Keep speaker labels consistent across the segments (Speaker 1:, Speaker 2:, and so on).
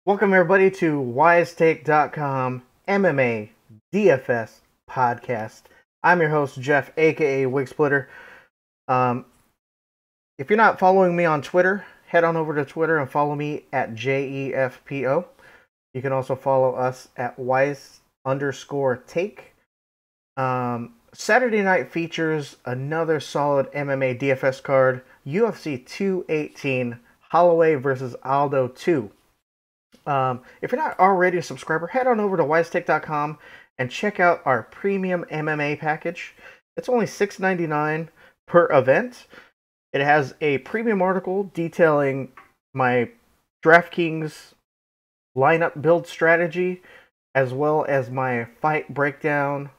Speaker 1: Welcome everybody to wisetake.com MMA DFS podcast. I'm your host Jeff, aka Wigsplitter. If you're not following me on Twitter, head on over to Twitter and follow me at JEFPO. You can also follow us at wise_take. Saturday night features another solid MMA DFS card, UFC 218, Holloway versus Aldo 2. If you're not already a subscriber, head on over to wisetake.com and check out our premium MMA package. It's only $6.99 per event. It has a premium article detailing my DraftKings lineup build strategy, as well as my fight breakdown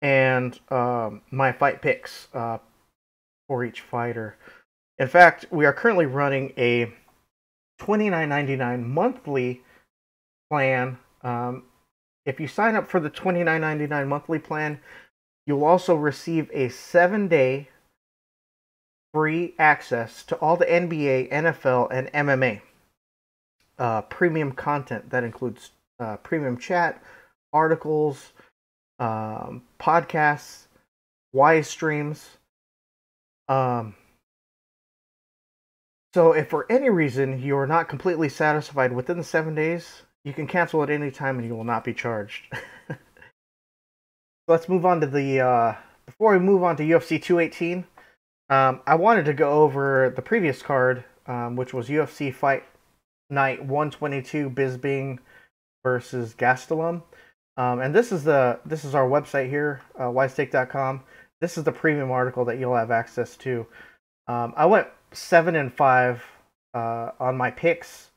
Speaker 1: and my fight picks for each fighter. In fact, we are currently running a $29.99 monthly plan. If you sign up for the $29.99 monthly plan, you'll also receive a 7-day free access to all the NBA, NFL, and MMA premium content. That includes premium chat, articles, podcasts, Wise streams. So if for any reason you are not completely satisfied within the 7 days, you can cancel at any time and you will not be charged. Let's move on to the, before we move on to UFC 218, I wanted to go over the previous card, which was UFC Fight Night 122, Bisping versus Gastelum. And this is our website here, wisetake.com. This is the premium article that you'll have access to. I went 7-5 on my picks.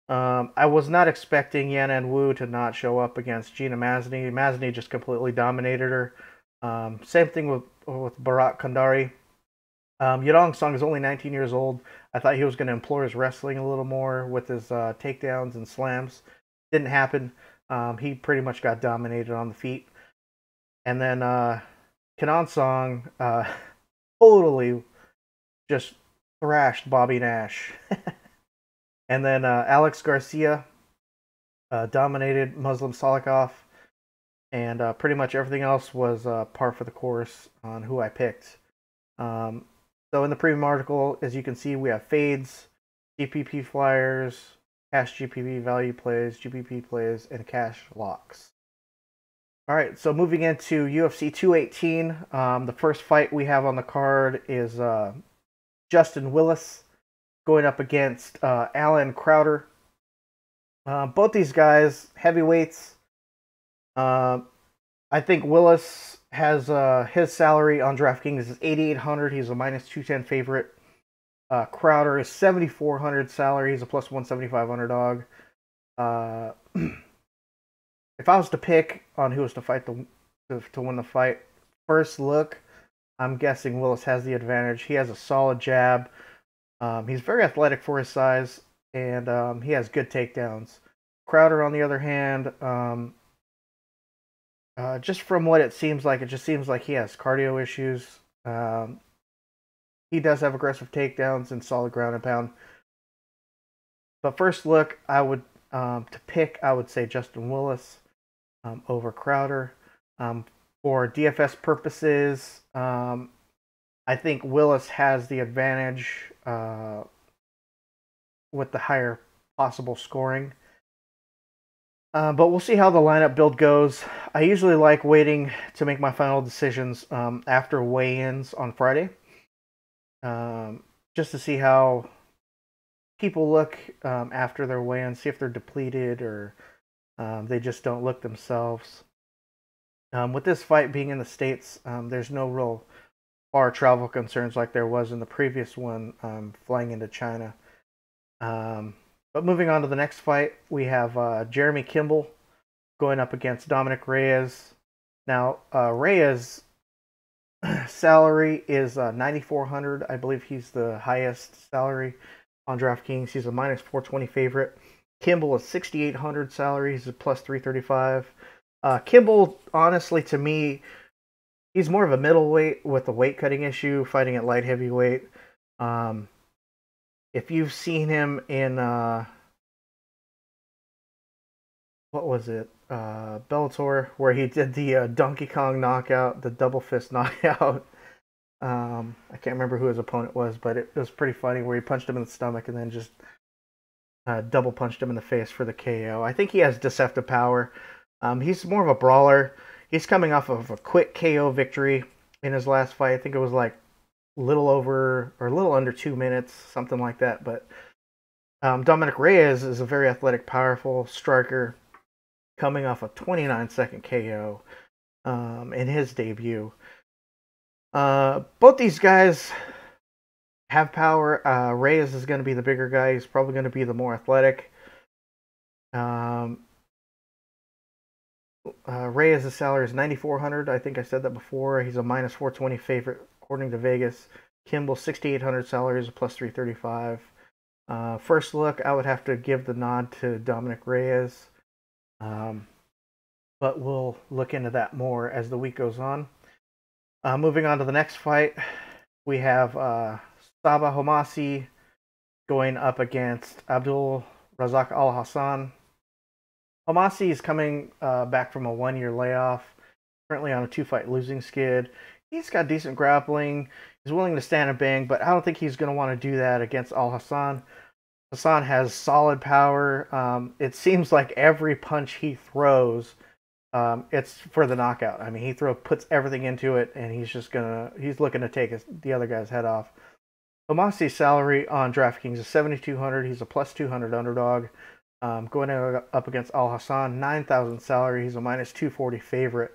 Speaker 1: I was not expecting Yan and Wu to not show up against Gina Masny. Masny just completely dominated her. Same thing with Barak Kandari. Yadong Song is only 19 years old. I thought he was going to employ his wrestling a little more with his takedowns and slams. Didn't happen. He pretty much got dominated on the feet. And then Kenan Song totally just thrashed Bobby Nash. And then Alex Garcia dominated Muslim Salikov. And pretty much everything else was par for the course on who I picked. So in the premium article, as you can see, we have fades, GPP flyers, cash GPP value plays, GPP plays, and cash locks. Alright, so moving into UFC 218, the first fight we have on the card is Justin Willis going up against Alan Crowder. Both these guys, heavyweights. I think Willis has his salary on DraftKings is $8,800. He's a -210 favorite. Crowder is $7,400 salary. He's a +175 underdog. If I was to pick on who was to fight to win the fight, first look, I'm guessing Willis has the advantage. He has a solid jab. He's very athletic for his size, and he has good takedowns. Crowder, on the other hand, just from what it seems like he has cardio issues. He does have aggressive takedowns and solid ground and pound. But first look, I would say Justin Willis over Crowder. For DFS purposes, I think Willis has the advantage with the higher possible scoring. But we'll see how the lineup build goes. I usually like waiting to make my final decisions after weigh-ins on Friday. Just to see how people look after their weigh-ins, see if they're depleted or they just don't look themselves. With this fight being in the States, there's no real far travel concerns like there was in the previous one, flying into China. But moving on to the next fight, we have Jeremy Kimball going up against Dominic Reyes. Now, Reyes' salary is $9,400. I believe he's the highest salary on DraftKings. He's a -420 favorite. Kimball is $6,800 salary. He's a +335. Kimball, honestly, to me, He's more of a middleweight with a weight cutting issue, fighting at light heavyweight. Um, if you've seen him in what was it, Bellator, where he did the Donkey Kong knockout, the double fist knockout. I can't remember who his opponent was, but it was pretty funny where he punched him in the stomach and then just double punched him in the face for the KO. I think he has deceptive power. He's more of a brawler. He's coming off of a quick KO victory in his last fight. I think it was like a little over or a little under 2 minutes, something like that. But Dominic Reyes is a very athletic, powerful striker coming off a 29-second KO in his debut. Both these guys have power. Reyes is going to be the bigger guy. He's probably going to be the more athletic. Reyes' salary is $9,400. I think I said that before. He's a minus 420 favorite according to Vegas. Kimball, $6,800 salary is a plus 335. First look, I would have to give the nod to Dominic Reyes. But we'll look into that more as the week goes on. Moving on to the next fight, we have Sabah Homasi going up against Abdul Razak Al Hassan. Homasi is coming back from a 1-year layoff, currently on a 2-fight losing skid. He's got decent grappling. He's willing to stand and bang, but I don't think he's going to want to do that against Al Hassan. Hassan has solid power. It seems like every punch he throws, it's for the knockout. I mean, he puts everything into it, and he's looking to take the other guy's head off. Homasi's salary on DraftKings is $7,200. He's a plus 200 underdog. Going up against Al Hassan, $9,000 salary. He's a minus 240 favorite.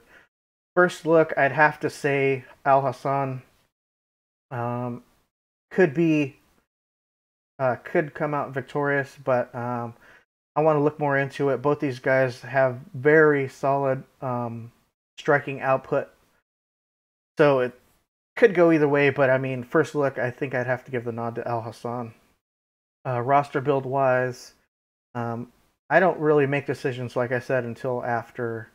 Speaker 1: First look, I'd have to say Al Hassan could come out victorious, but I want to look more into it. Both these guys have very solid striking output, so it could go either way. But I mean, first look, I think I'd have to give the nod to Al Hassan. Roster build wise, I don't really make decisions, like I said, until after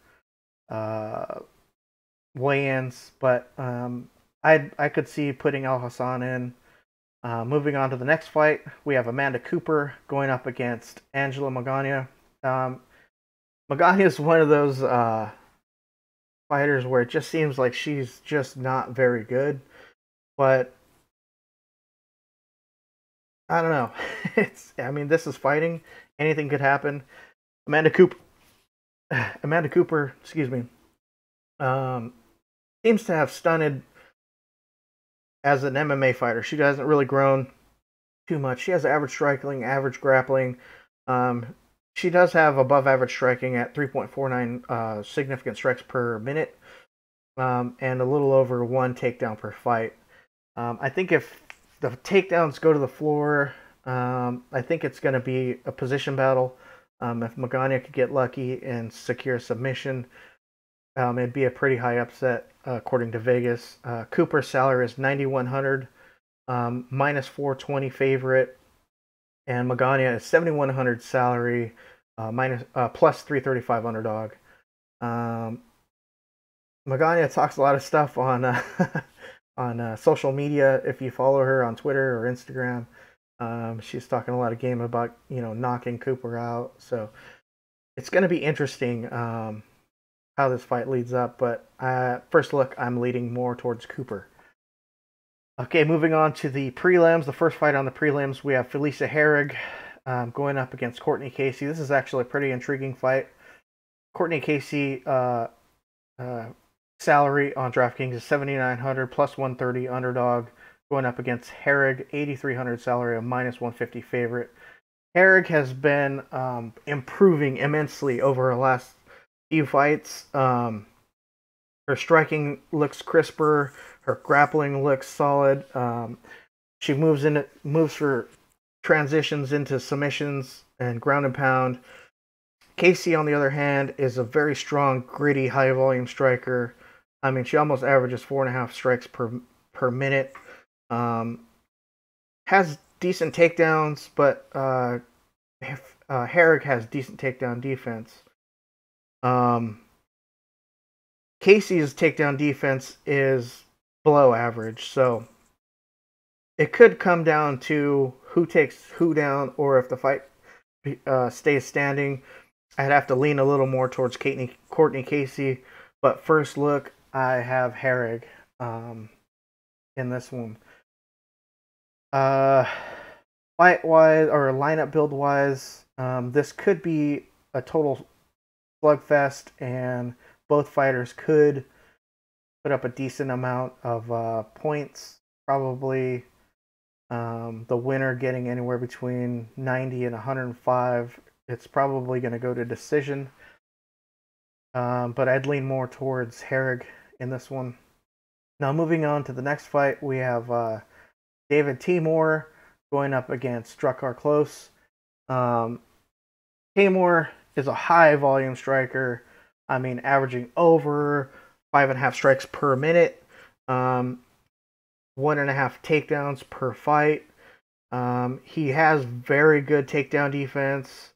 Speaker 1: weigh-ins, but I could see putting Al Hassan in. Moving on to the next fight, we have Amanda Cooper going up against Angela Magana. Magana is one of those fighters where it just seems like she's just not very good, but I don't know. This is fighting. Anything could happen. Amanda Cooper, excuse me, seems to have stunted as an MMA fighter. She hasn't really grown too much. She has average striking, average grappling. She does have above average striking at 3.49 significant strikes per minute, and a little over 1 takedown per fight. I think if the takedowns go to the floor, I think it's going to be a position battle. If Magana could get lucky and secure submission, it'd be a pretty high upset according to Vegas. Cooper's salary is $9,100, minus 420 favorite, and Magana is $7,100 salary, plus 335 underdog. Magana talks a lot of stuff on on social media. If you follow her on Twitter or Instagram, she's talking a lot of game about knocking Cooper out. So it's going to be interesting how this fight leads up. But first look, I'm leading more towards Cooper. Okay, moving on to the prelims. The first fight on the prelims, we have Felicia Herrig going up against Courtney Casey. This is actually a pretty intriguing fight. Courtney Casey salary on DraftKings is $7,900 plus 130 underdog, going up against Herrig, $8,300 salary, a minus 150 favorite. Herrig has been improving immensely over her last few fights. Her striking looks crisper. Her grappling looks solid. She moves for transitions into submissions and ground and pound. Casey, on the other hand, is a very strong, gritty, high volume striker. I mean, she almost averages 4.5 strikes per minute. Has decent takedowns, but Herrig has decent takedown defense. Casey's takedown defense is below average, so it could come down to who takes who down, or if the fight stays standing. I'd have to lean a little more towards Courtney Casey, but first look, I have Herrig in this one. Fight wise or lineup build wise, this could be a total slugfest, and both fighters could put up a decent amount of points. Probably the winner getting anywhere between 90 and 105. It's probably going to go to decision. But I'd lean more towards Herrig in this one. Now moving on to the next fight, we have David Timur going up against Drucker Close. Timur is a high volume striker. I mean, averaging over 5.5 strikes per minute. 1.5 takedowns per fight. He has very good takedown defense.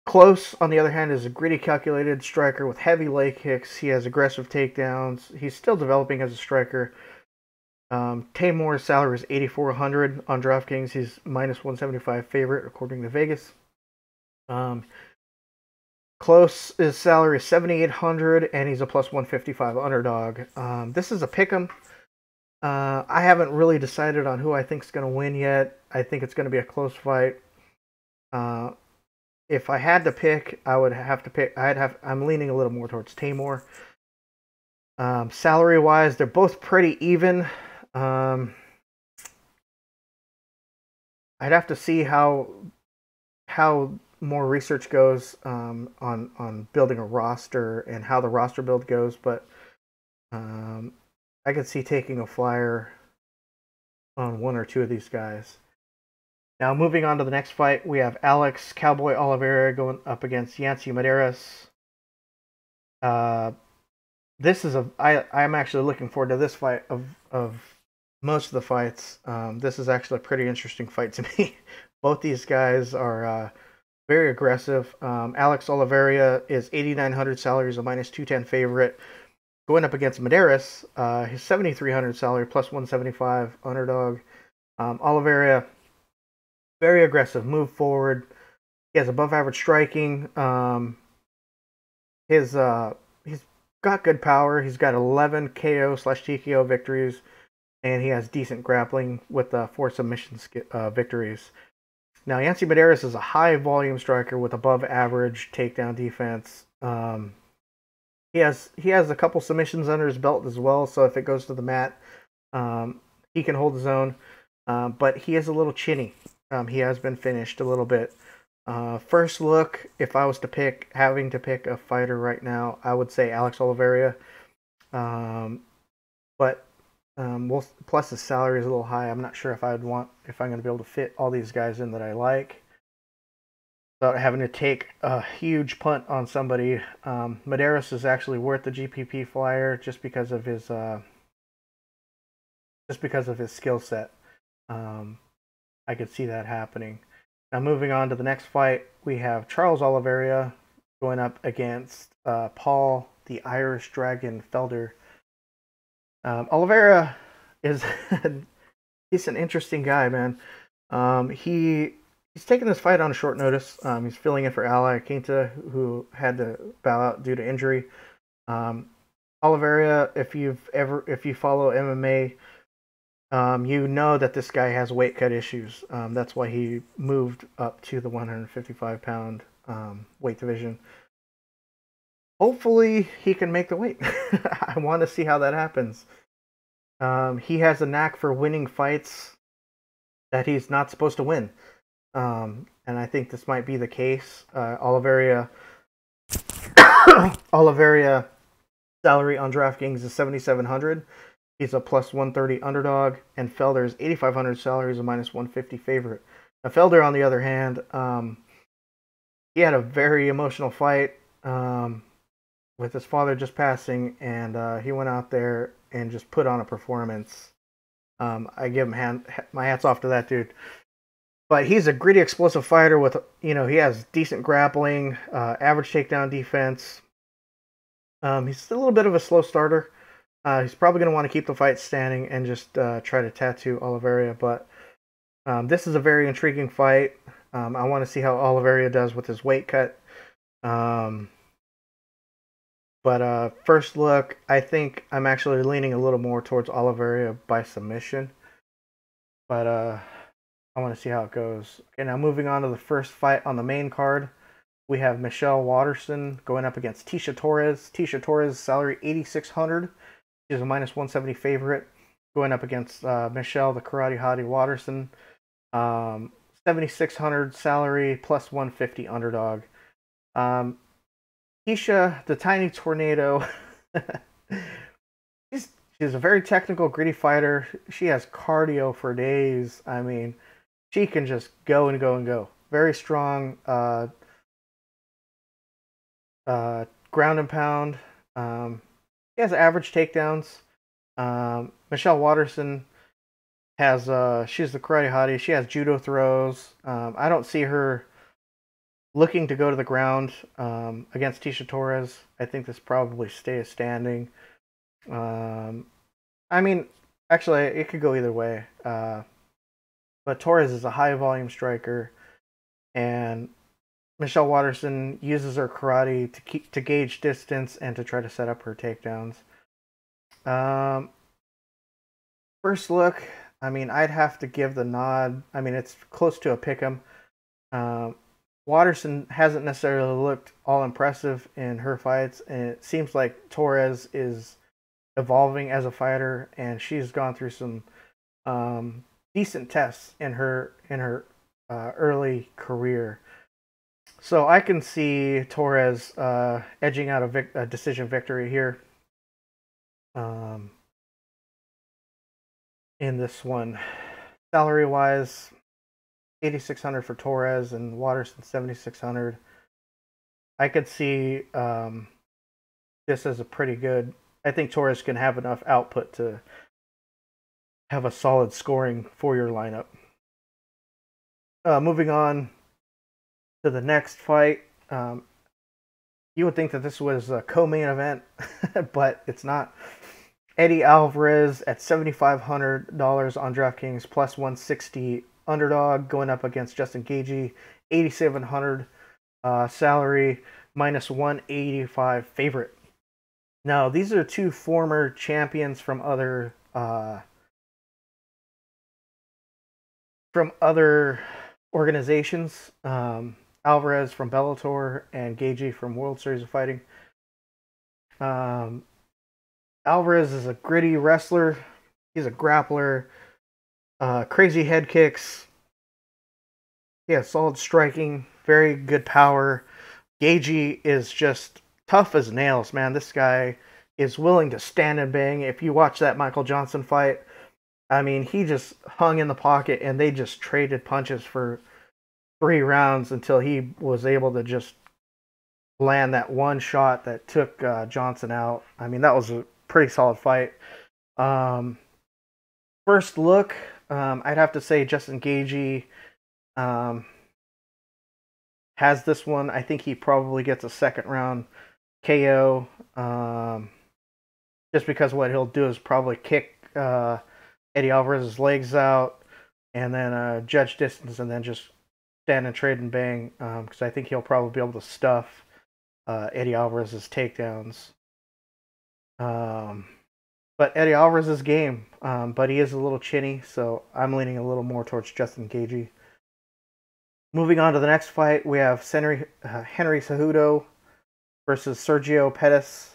Speaker 1: Close, on the other hand, is a gritty, calculated striker with heavy leg kicks. He has aggressive takedowns. He's still developing as a striker. Timur's salary is $8,400 on DraftKings. He's -175 favorite according to Vegas. Close's salary is $7,800, and he's a +155 underdog. This is a pick'em. I haven't really decided on who I think is going to win yet. I think it's going to be a close fight. If I had to pick, I would have to pick. I'm leaning a little more towards Timur. Salary wise, they're both pretty even. I'd have to see how more research goes on building a roster and how the roster build goes, but I could see taking a flyer on one or two of these guys. Now, moving on to the next fight, we have Alex Cowboy Oliveira going up against Yancy Medeiros. This is I'm actually looking forward to this fight of most of the fights. This is actually a pretty interesting fight to me. Both these guys are very aggressive. Alex Oliveira is 8,900 salary, is a -210 favorite. Going up against Medeiros, his 7,300 salary, +175 underdog. Oliveira, very aggressive, move forward. He has above average striking. He's got good power. He's got 11 KO/TKO victories, and he has decent grappling with 4 submission victories. Now, Yancy Medeiros is a high volume striker with above average takedown defense. He has a couple submissions under his belt as well, so if it goes to the mat, he can hold his own. But he is a little chinny. He has been finished a little bit. First look, if I was having to pick a fighter right now, I would say Alex Oliveira. But plus his salary is a little high. I'm not sure if I'm going to be able to fit all these guys in that I like without having to take a huge punt on somebody. Medeiros is actually worth the GPP flyer just because of his skill set. I could see that happening. Now, moving on to the next fight, we have Charles Oliveira going up against Paul the Irish Dragon Felder. Oliveira is he's an interesting guy, man. He's taking this fight on short notice. He's filling in for Ally Quinta, who had to bow out due to injury. Oliveira, if you follow MMA, you know that this guy has weight cut issues. That's why he moved up to the 155-pound weight division. Hopefully, he can make the weight. I want to see how that happens. He has a knack for winning fights that he's not supposed to win. And I think this might be the case. Oliveira salary on DraftKings is $7,700. He's a +130 underdog, and Felder's 8,500 salary is a -150 favorite. Now, Felder, on the other hand, he had a very emotional fight with his father just passing, and he went out there and just put on a performance. I give him my hats off to that dude. But he's a gritty, explosive fighter with, he has decent grappling, average takedown defense. He's a little bit of a slow starter. He's probably going to want to keep the fight standing and just try to tattoo Oliveira, but this is a very intriguing fight. I want to see how Oliveira does with his weight cut. Um, but first look, I think I'm actually leaning a little more towards Oliveira by submission. But I want to see how it goes. Okay, now moving on to the first fight on the main card. We have Michelle Waterson going up against Tecia Torres. Tecia Torres, salary 8,600. She's a minus 170 favorite. Going up against Michelle, the Karate Hottie Waterson. 7,600 salary, plus 150 underdog. Tecia, the tiny tornado. she's a very technical, gritty fighter. She has cardio for days. I mean, she can just go and go and go. Very strong ground and pound. She has average takedowns. Michelle Waterson has she's the karate hottie. She has judo throws. I don't see her looking to go to the ground against Tecia Torres. I think this probably stays standing. I mean, actually, it could go either way. But Torres is a high volume striker, and Michelle Waterson uses her karate to gauge distance and to try to set up her takedowns. First look, I mean, I'd have to give the nod. I mean, it's close to a pick'em. Waterson hasn't necessarily looked all impressive in her fights, and it seems like Torres is evolving as a fighter, and she's gone through some decent tests in her early career. So I can see Torres edging out a decision victory here in this one. Salary-wise, 8,600 for Torres and Waterson 7,600. I could see this as a pretty good. I think Torres can have enough output to have a solid scoring for your lineup. Moving on to the next fight. You would think that this was a co-main event, but it's not. Eddie Alvarez at $7,500 on DraftKings, plus 160 underdog, going up against Justin Gaethje, 8,700 salary, minus 185 favorite. Now, these are two former champions from other organizations. Alvarez from Bellator and Gaethje from World Series of Fighting. Alvarez is a gritty wrestler. He's a grappler. Crazy head kicks. He has solid striking. Very good power. Gaethje is just tough as nails, man. This guy is willing to stand and bang. If you watch that Michael Johnson fight, I mean, he just hung in the pocket and they just traded punches for 3 rounds until he was able to just land that one shot that took Johnson out. I mean, that was a pretty solid fight. First look, I'd have to say Justin Gaethje has this one. I think he probably gets a second round KO. Just because what he'll do is probably kick Eddie Alvarez's legs out and then judge distance and then just stand and trade and bang. Because I think he'll probably be able to stuff Eddie Alvarez's takedowns. But Eddie Alvarez's game, but he is a little chinny, so I'm leaning a little more towards Justin Gaethje. Moving on to the next fight, we have Henry Cejudo versus Sergio Pettis.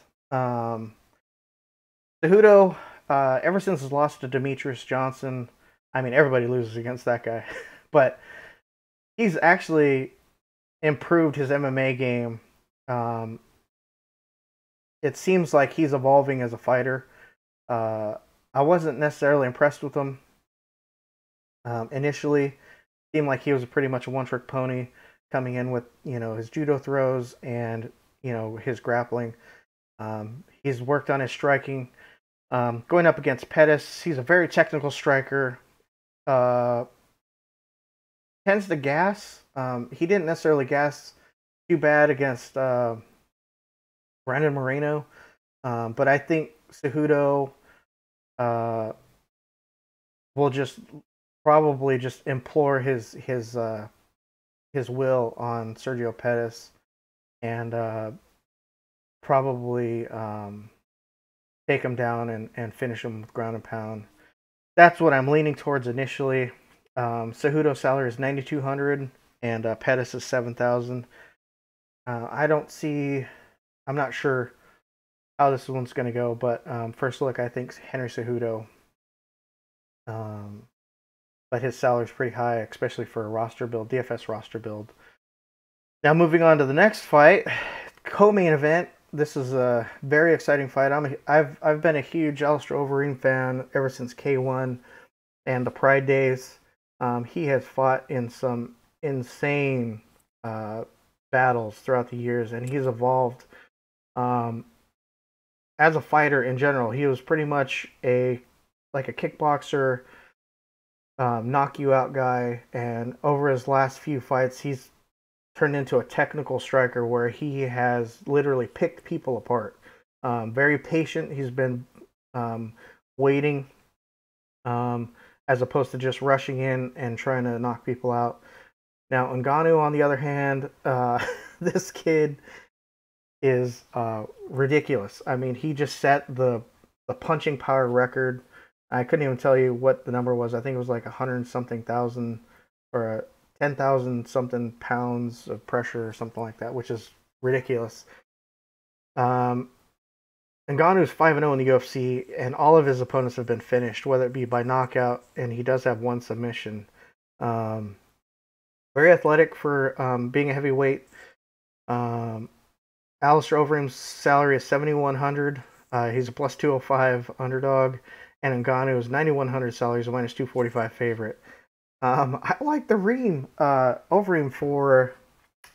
Speaker 1: Cejudo, ever since his loss to Demetrius Johnson, I mean, everybody loses against that guy, but he's actually improved his MMA game. It seems like he's evolving as a fighter. I wasn't necessarily impressed with him initially. Seemed like he was pretty much a one-trick pony, coming in with his judo throws and his grappling. He's worked on his striking. Going up against Pettis, he's a very technical striker. Tends to gas. He didn't necessarily gas too bad against Brandon Moreno, But I think Cejudo uh, will just probably just implore his will on Sergio Pettis and probably take him down and finish him with ground and pound. That's what I'm leaning towards initially. Cejudo's salary is 9,200 and Pettis is 7,000. I don't see. I'm not sure how this one's going to go, but first look, I think Henry Cejudo. Um, but his salary is pretty high, especially for a roster build, DFS roster build. Now moving on to the next fight, co-main event. This is a very exciting fight. I've been a huge Alistair Overeem fan ever since K1 and the Pride days. He has fought in some insane battles throughout the years, and he's evolved as a fighter in general. He was pretty much a kickboxer, knock you out guy, and over his last few fights, he's turned into a technical striker where he has literally picked people apart. Very patient. He's been waiting as opposed to just rushing in and trying to knock people out. Now, Ngannou, on the other hand, this kid is ridiculous. I mean, he just set the punching power record. I couldn't even tell you what the number was. I think it was like 100 something thousand or 10,000 something pounds of pressure or something like that, which is ridiculous. Ngannou's 5-0 in the UFC, and all of his opponents have been finished, whether it be by knockout, and he does have one submission. Very athletic for being a heavyweight. Alistair Overeem's salary is 7,100. He's a plus 205 underdog, and Ngannou's 9,100 salary is a minus 245 favorite. I like the Overeem for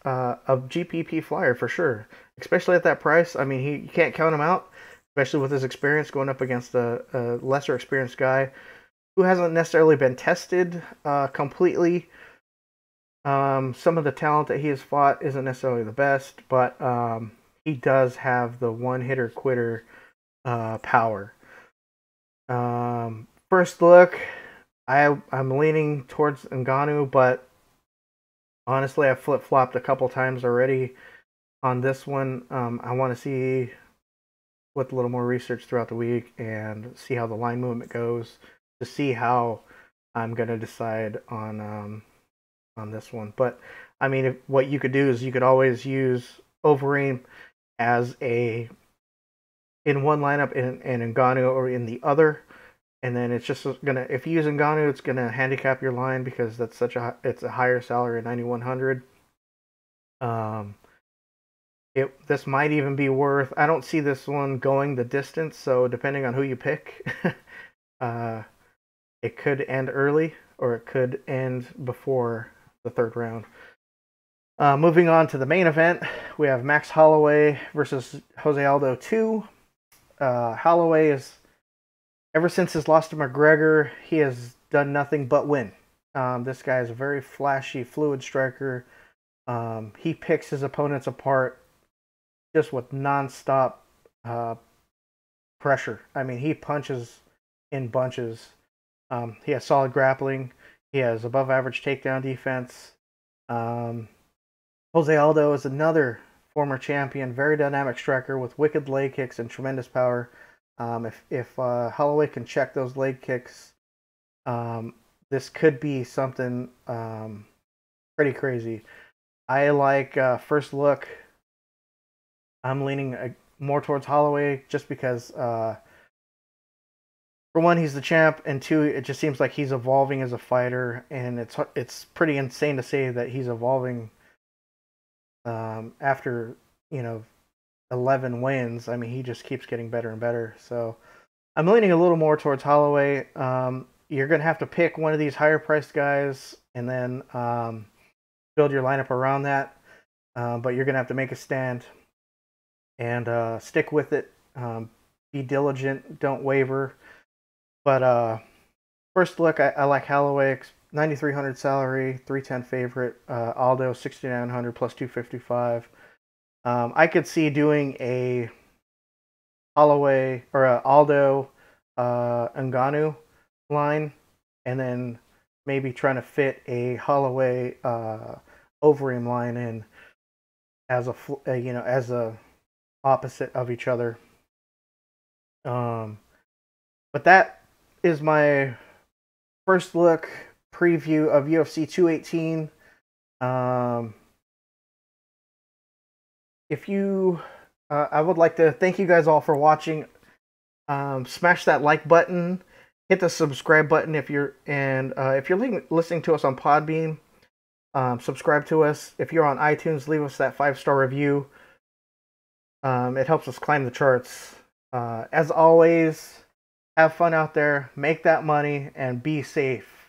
Speaker 1: a GPP flyer for sure, especially at that price. I mean, you can't count him out, especially with his experience going up against a lesser experienced guy who hasn't necessarily been tested completely. Some of the talent that he has fought isn't necessarily the best, but he does have the one-hitter quitter power. First look, I'm leaning towards Ngannou, but honestly, I've flip-flopped a couple times already on this one. I want to see with a little more research throughout the week and see how the line movement goes to see how I'm going to decide on this one. But I mean, what you could do is you could always use Overeem as in one lineup and Ngannou or in the other. And then it's just gonna, if you use Ngannou, it's gonna handicap your line because that's it's a higher salary at 9,100. This might even be worth. I don't see this one going the distance, so depending on who you pick, it could end early or it could end before the third round. Moving on to the main event, we have Max Holloway versus Jose Aldo 2. Holloway is, ever since his loss to McGregor, he has done nothing but win. This guy is a very flashy, fluid striker. He picks his opponents apart just with nonstop pressure. I mean, he punches in bunches. He has solid grappling. He has above average takedown defense. Jose Aldo is another former champion, very dynamic striker with wicked leg kicks and tremendous power. If Holloway can check those leg kicks, this could be something pretty crazy. I like first look. I'm leaning more towards Holloway just because, for one, he's the champ, and two, it just seems like he's evolving as a fighter, and it's pretty insane to say that he's evolving after 11 wins. I mean, he just keeps getting better and better. So I'm leaning a little more towards Holloway. You're going to have to pick one of these higher priced guys and then build your lineup around that. But you're going to have to make a stand and stick with it. Be diligent. Don't waver. But first look, I like Holloway. 9,300 salary, 310 favorite. Aldo 6,900 plus 255. I could see doing a Holloway or Aldo Ngannou line, and then maybe trying to fit a Holloway Overeem line in as as a opposite of each other. But that is my first look preview of UFC 218. If you, I would like to thank you guys all for watching. Smash that like button, hit the subscribe button if you're listening to us on Podbean. Subscribe to us. If you're on iTunes, leave us that 5-star review. It helps us climb the charts. As always, have fun out there, make that money, and be safe.